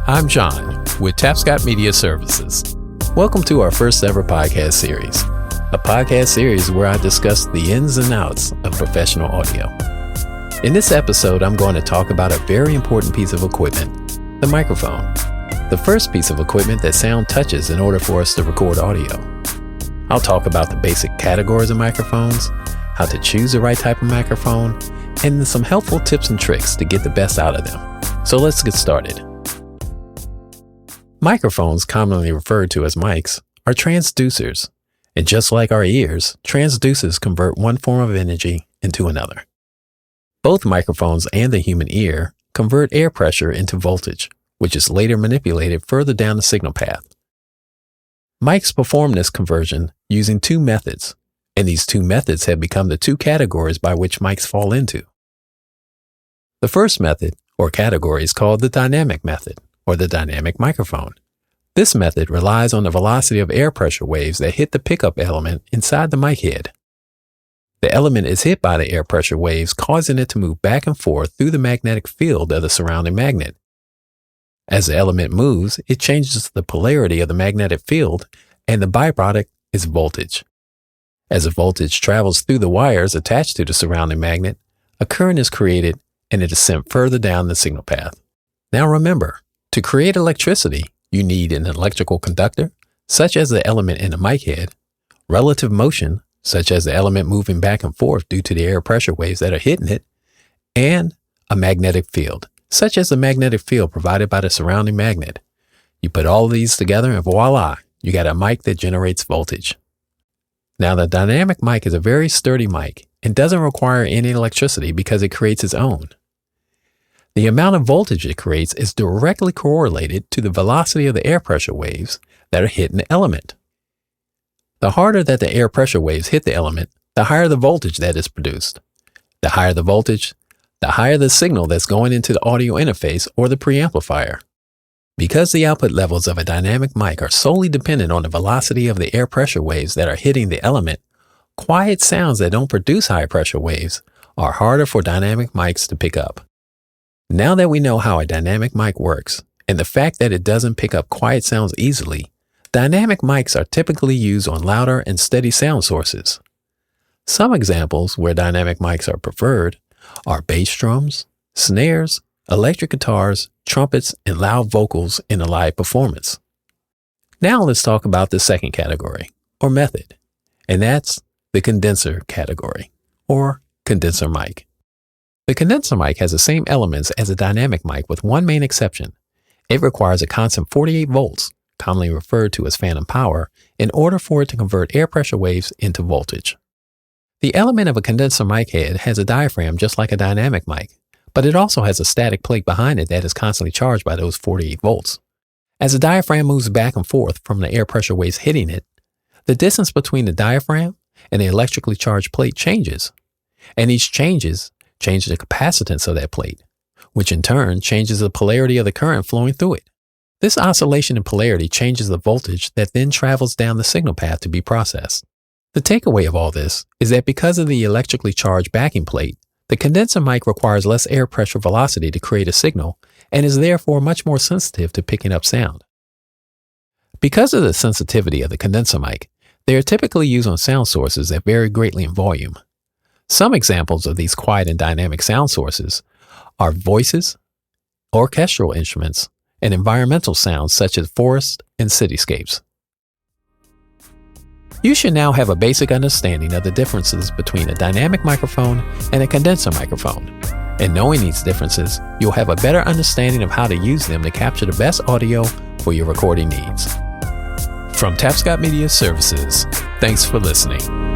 I'm John with Tapscott Media Services. Welcome to our first ever podcast series, a podcast series where I discuss the ins and outs of professional audio. In this episode, I'm going to talk about a very important piece of equipment, the microphone, the first piece of equipment that sound touches in order for us to record audio. I'll talk about the basic categories of microphones, how to choose the right type of microphone, and some helpful tips and tricks to get the best out of them. So let's get started. Microphones, commonly referred to as mics, are transducers. And just like our ears, transducers convert one form of energy into another. Both microphones and the human ear convert air pressure into voltage, which is later manipulated further down the signal path. Mics perform this conversion using two methods, and these two methods have become the two categories by which mics fall into. The first method, or category, is called the dynamic method, or the dynamic microphone. This method relies on the velocity of air pressure waves that hit the pickup element inside the mic head. The element is hit by the air pressure waves, causing it to move back and forth through the magnetic field of the surrounding magnet. As the element moves, it changes the polarity of the magnetic field, and the byproduct is voltage. As the voltage travels through the wires attached to the surrounding magnet, a current is created and it is sent further down the signal path. Now remember, to create electricity, you need an electrical conductor, such as the element in the mic head, relative motion, such as the element moving back and forth due to the air pressure waves that are hitting it, and a magnetic field, such as the magnetic field provided by the surrounding magnet. You put all of these together and voila, you got a mic that generates voltage. Now the dynamic mic is a very sturdy mic and doesn't require any electricity because it creates its own. The amount of voltage it creates is directly correlated to the velocity of the air pressure waves that are hitting the element. The harder that the air pressure waves hit the element, the higher the voltage that is produced. The higher the voltage, the higher the signal that's going into the audio interface or the preamplifier. Because the output levels of a dynamic mic are solely dependent on the velocity of the air pressure waves that are hitting the element, quiet sounds that don't produce high pressure waves are harder for dynamic mics to pick up. Now that we know how a dynamic mic works, and the fact that it doesn't pick up quiet sounds easily, dynamic mics are typically used on louder and steady sound sources. Some examples where dynamic mics are preferred are bass drums, snares, electric guitars, trumpets, and loud vocals in a live performance. Now let's talk about the second category, or method, and that's the condenser category, or condenser mic. The condenser mic has the same elements as a dynamic mic with one main exception. It requires a constant 48 volts, commonly referred to as phantom power, in order for it to convert air pressure waves into voltage. The element of a condenser mic head has a diaphragm just like a dynamic mic, but it also has a static plate behind it that is constantly charged by those 48 volts. As the diaphragm moves back and forth from the air pressure waves hitting it, the distance between the diaphragm and the electrically charged plate changes, and these changes change the capacitance of that plate, which in turn changes the polarity of the current flowing through it. This oscillation in polarity changes the voltage that then travels down the signal path to be processed. The takeaway of all this is that because of the electrically charged backing plate, the condenser mic requires less air pressure velocity to create a signal and is therefore much more sensitive to picking up sound. Because of the sensitivity of the condenser mic, they are typically used on sound sources that vary greatly in volume. Some examples of these quiet and dynamic sound sources are voices, orchestral instruments, and environmental sounds such as forests and cityscapes. You should now have a basic understanding of the differences between a dynamic microphone and a condenser microphone. And knowing these differences, you'll have a better understanding of how to use them to capture the best audio for your recording needs. From Tapscott Media Services, thanks for listening.